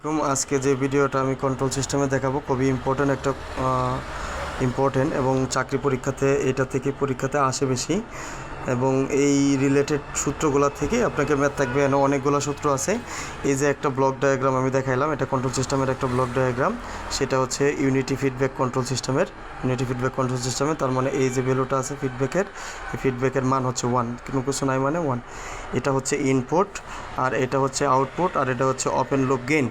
আজকে যে ভিডিওটা আমি কন্ট্রোল সিস্টেমে দেখাবো খুবই ইম্পর্টেন্ট এবং চাকরি পরীক্ষাতে এটা থেকে পরীক্ষাতে আসে বেশি এবং এই রিলেটেড সূত্রগুলো থেকে আপনাকে ম্যাথ থাকবে অনেকগুলো সূত্র আছে। এই যে একটা ব্লক ডায়াগ্রাম আমি দেখাইলাম, এটা কন্ট্রোল সিস্টেমের একটা ব্লক ডায়াগ্রাম, সেটা হচ্ছে ইউনিটি ফিডব্যাক কন্ট্রোল সিস্টেমের। তার মানে এই যে ভ্যালুটা আছে ফিডব্যাকের, এই ফিডব্যাকের মান হচ্ছে 1, কোনো কিছু নাই মানে 1। এটা হচ্ছে ইনপুট আর এটা হচ্ছে আউটপুট আর এটা হচ্ছে ওপেন লুপ গেইন।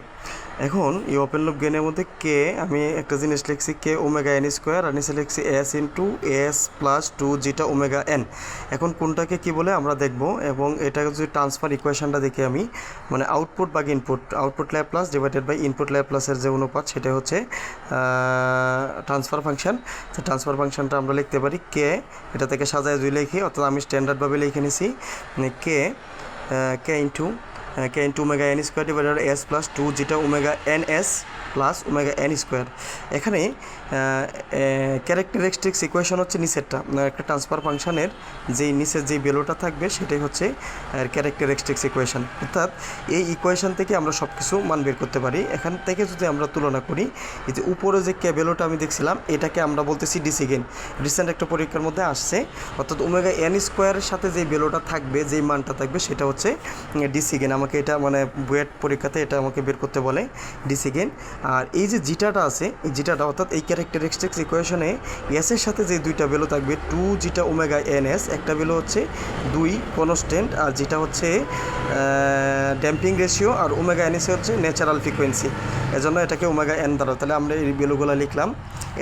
এখন এই ওপেন লুপ গেইনের মধ্যে কে আমি একটা জিনিস লিখছি কে ওমেগা এন স্কোয়ার আর নিচে লিখছি এস ইন্টু এস প্লাস 2 যেটা ওমেগা এন। এখন কোনটাকে কি বলে আমরা দেখব, এবং এটা যদি ট্রান্সফার ইকুয়েশনটা দেখি আমি, মানে আউটপুট বা output Laplace divided by input ল্যাপ্লাসের যে অনুপাত সেটা হচ্ছে ট্রান্সফার ফাংশন। তো ট্রান্সফার ফাংশনটা আমরা লিখতে পারি কে, এটা থেকে সাজায় দুই লিখি, অর্থাৎ আমি স্ট্যান্ডার্ডভাবে লিখে নিছি K into omega N square divided by প্লাস 2 যেটা omega N S plus omega N square. এখানে ক্যারেক্টারিস্টিক্স ইকুয়েশন হচ্ছে নিচেরটা, একটা ট্রান্সফার ফাংশনের যেই নিচের যেই ভ্যালুটা থাকবে সেটাই হচ্ছে ক্যারেক্টারিস্টিক্স ইকুয়েশন। অর্থাৎ এই ইকুয়েশন থেকে আমরা সব কিছু মান বের করতে পারি। এখান থেকে যদি আমরা তুলনা করি, এই যে উপরে যে ভ্যালুটা আমি দেখছিলাম এটাকে আমরা বলতেছি ডিসি গেইন। রিসেন্ট একটা পরীক্ষার মধ্যে আসছে, অর্থাৎ ওমেগা এন স্কোয়ারের সাথে যেই ভ্যালুটা থাকবে, যেই মানটা থাকবে সেটা হচ্ছে ডিসি গেইন। আমাকে এটা মানে বুয়েট পরীক্ষাতে এটা আমাকে বের করতে বলে ডিসি গেইন। আর এই যে জিটাটা আছে, এই জিটাটা অর্থাৎ এই ক্যারেক্টারিস্টিক্স ইকুয়েশনে এসের সাথে যে দুইটা ভ্যালু থাকবে 2 যেটা ওমেগা এন এস, একটা ভ্যালু হচ্ছে 2 কনস্ট্যান্ট আর যেটা হচ্ছে ড্যাম্পিং রেশিও, আর ওমেগা এন এস হচ্ছে ন্যাচারাল ফ্রিকোয়েন্সি, এজন্য এটাকে ওমেগা এন দ্বারা। তাহলে আমরা এই ভ্যালুগুলো লিখলাম,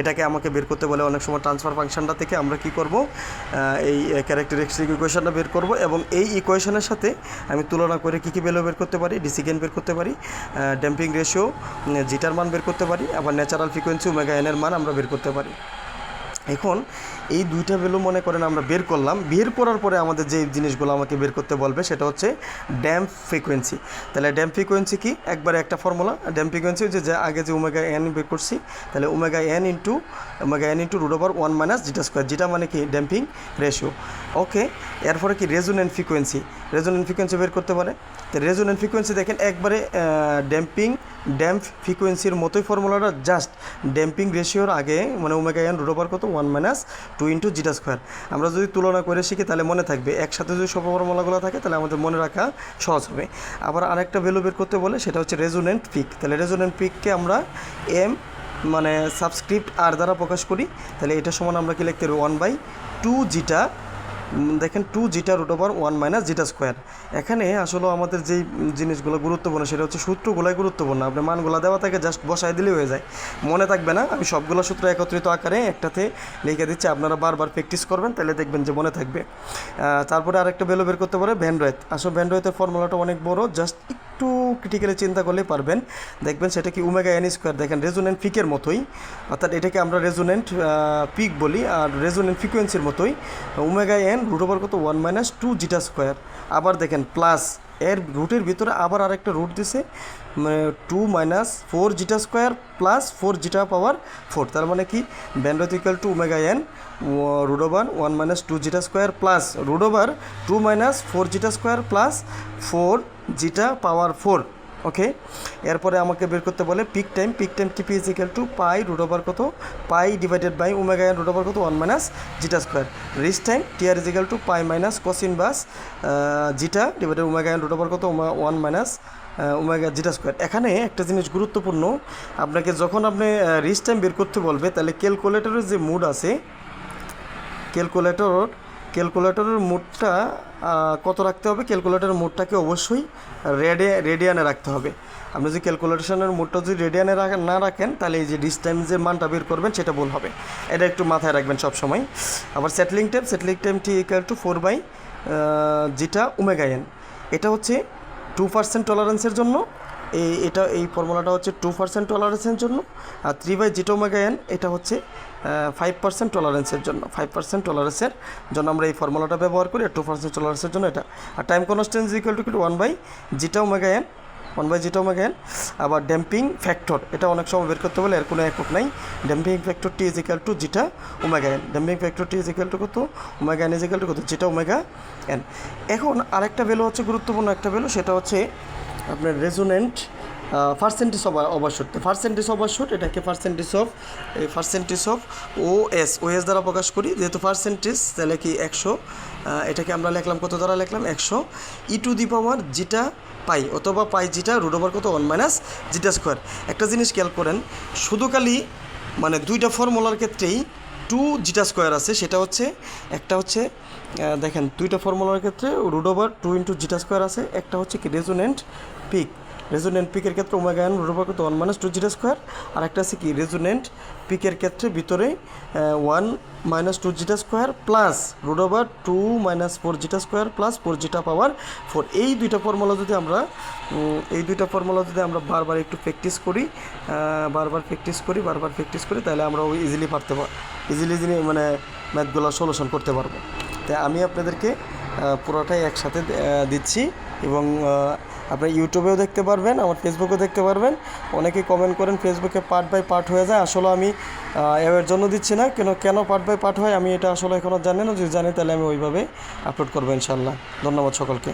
এটাকে আমাকে বের করতে বলে অনেক সময় ট্রান্সফার ফাংশনটা থেকে আমরা কি করব, এই ক্যারেক্টারিস্টিক ইকুয়েশনটা বের করব এবং এই ইকুয়েশনের সাথে আমি তুলনা করে কী ভ্যালু বের করতে পারি, ডিসি গেইন বের করতে পারি, ড্যাম্পিং রেশিও জিটার মান বের করতে পারি, আবার ন্যাচারাল ফ্রিকোয়েন্সি ওমেগা এনের মান আমরা বের করতে পারি। এখন এই দুইটা ভ্যালু মনে করেন আমরা বের করলাম, বের করার পরে আমাদের যে জিনিসগুলো আমাকে বের করতে বলবে সেটা হচ্ছে ড্যাম্প ফ্রিকোয়েন্সি। তাহলে ড্যাম্প ফ্রিকোয়েন্সি কি, একবারে একটা ফর্মুলা। ড্যাম্প ফ্রিকোয়েন্সি যে আগে যে ওমেগা এন বের করছি, তাহলে omega n into root over 1 minus zeta square, যেটা মানে কি ড্যাম্পিং রেশিও। ওকে, এরপরে কি রেজোনেন্ট ফ্রিকোয়েন্সি বের করতে পারে। তো রেজোনেন্ট ফ্রিকোয়েন্সি দেখেন একবারে ড্যাম্প ফ্রিকোয়েন্সির মতোই ফর্মুলাটা, জাস্ট ড্যাম্পিং রেশিওর আগে মানে ওমেগা এন রুট ওভার কত 1 মাইনাস 2 ইন্টু জিটা স্কোয়ার। আমরা যদি তুলনা করে শিখি তাহলে মনে থাকবে, একসাথে যদি সব ফর্মুলাগুলো থাকে তাহলে আমাদের মনে রাখা সহজ হবে। আবার আরেকটা ভ্যালু বের করতে বলে সেটা হচ্ছে রেজোনেন্ট পিক। তাহলে রেজোনেন্ট পিককে আমরা এম মানে সাবস্ক্রিপ্ট আর দ্বারা প্রকাশ করি। তাহলে এটা সমান আমরা কি লিখতে পারি 1/2 জিটা, দেখেন 2 zeta root over 1 minus zeta square. এখানে আসলে আমাদের যেই জিনিসগুলো গুরুত্বপূর্ণ সেটা হচ্ছে সূত্রগুলোই গুরুত্বপূর্ণ। আপনি মানগুলো দেওয়া থাকে জাস্ট বসায় দিলেই হয়ে যায়, মনে থাকবে না। আমি সবগুলো সূত্র একত্রিত আকারে একটাতে লিখে দিচ্ছি, আপনারা বারবার প্র্যাকটিস করবেন তাহলে দেখবেন যে মনে থাকবে। তারপরে আরেকটা ভ্যালু বের করতে পারে ভ্যান রয়েথ। আসলে ভ্যান রয়েথের ফর্মুলাটা অনেক বড়, জাস্ট একটু ক্রিটিক্যালি চিন্তা করলেই পারবেন। দেখবেন সেটা কি ওমেগা এন স্কোয়ার, দেখেন রেজোনেন্ট পিকের মতোই, অর্থাৎ এটাকে আমরা রেজোনেন্ট পিক বলি, আর রেজোনেন্ট ফ্রিকোয়েন্সির মতোই ওমেগা এন রুট ওভার কত 1 মাইনাস 2 জিটা স্কোয়ার। আবার দেখেন প্লাস এর রুটের ভিতরে আবার আরেকটা রুট দিছে, 2 minus 4 zeta square plus 4 zeta power 4। তার মানে কি bandwidth equal to omega N root over 1 minus 2 zeta square plus root over 2 minus 4 zeta square plus 4 zeta power 4। Okay, এরপরে আমাকে বের করতে বলে peak time TP is equal to pi root over কত pi divided by omega N root over কত 1 minus zeta square. Rich time TR is equal to pi minus cos inverse zeta divided omega N root over কত 1 minus omega জিটা square. এখানে একটা জিনিস গুরুত্বপূর্ণ, আপনাকে যখন আপনি রিচ টাইম বের করতে বলবে তাহলে ক্যালকুলেটরের যে মোড আছে, ক্যালকুলেটরের মোডটা কত রাখতে হবে, ক্যালকুলেটরের মোডটাকে অবশ্যই রেডিয়ানে রাখতে হবে। আপনি যদি ক্যালকুলেশনের মোডটা যদি রেডিয়ানে না রাখেন তাহলে এই যে ডিস্টেন্স যে মানটা বের করবেন সেটা ভুল হবে, এটা একটু মাথায় রাখবেন সব সময়। আবার settling time T equal to 4 by যেটা ওমেগা এন, এটা হচ্ছে 2% টলারেন্সের জন্য, এই ফর্মুলাটা হচ্ছে 2% টলারেন্সের জন্য। আর 3 বাই জিটা ওমেগা এন এটা হচ্ছে 5% টলারেন্সের জন্য। 5% টলারেন্সের জন্য আমরা এই ফর্মুলাটা ব্যবহার করি, আর 2% টলারেন্সের জন্য এটা। আর time constant equal to 1 by zeta omega N, আবার ড্যাম্পিং ফ্যাক্টর এটা অনেক সময় বের করতে বলে, এর কোনো একক নাই। ড্যাম্পিং ফ্যাক্টর টি is equal to zeta omega N, কত omega N is equal to কত জিটা ওমেগা এন। এখন আরেকটা ভ্যালু হচ্ছে গুরুত্বপূর্ণ একটা ভ্যালু, সেটা হচ্ছে আপনার রেজোনেন্ট পার্সেন্টেজ ওভারশুট এটাকে পার্সেন্টেজ অফ ওএস দ্বারা প্রকাশ করি। যেহেতু পার্সেন্টেজ তাহলে কি 100, এটাকে আমরা লিখলাম কত দ্বারা লিখলাম 100 ই টু দি পাওয়ার জিটা পাই, অথবা পাই জিটা রুট ওভার কত 1 মাইনাস জিটা স্কোয়ার। একটা জিনিস খেয়াল করেন, শুধু খালি মানে দুইটা ফর্মুলার ক্ষেত্রেই 2 জিটা স্কোয়ার আছে, সেটা হচ্ছে একটা হচ্ছে দেখেন দুইটা ফর্মুলার ক্ষেত্রে রুট ওভার 2 ইন্টু জিটা স্কোয়ার আছে, একটা হচ্ছে কি রেজোনেন্ট পিকের ক্ষেত্রে ওমেগা এন রুট ওভার কত 1 মাইনাস 2 জিটা স্কোয়ার, আর একটা আছে কি রেজোনেন্ট পিকের ক্ষেত্রে ভিতরে 1 minus 2 zeta square plus root over 2 minus 4 zeta square plus 4 zeta power 4। এই দুইটা ফর্মুলা যদি আমরা বারবার একটু প্র্যাকটিস করি তাহলে আমরা ইজিলি মানে ম্যাথগুলো সলিউশন করতে পারবো। তাই আমি আপনাদেরকে পুরোটাই একসাথে দিচ্ছি, এবং আপনারা ইউটিউবেও দেখতে পারবেন, আমার ফেসবুকেও দেখতে পারবেন। অনেকেই কমেন্ট করেন ফেসবুকে পার্ট বাই পার্ট হয়ে যায়, আসলে আমি এর জন্য দিচ্ছি না। কেন পার্ট বাই পার্ট হয় আমি এটা আসলে এখনও জানি না, যদি জানি তাহলে আমি ওইভাবে আপলোড করবো ইনশাআল্লাহ। ধন্যবাদ সকলকে।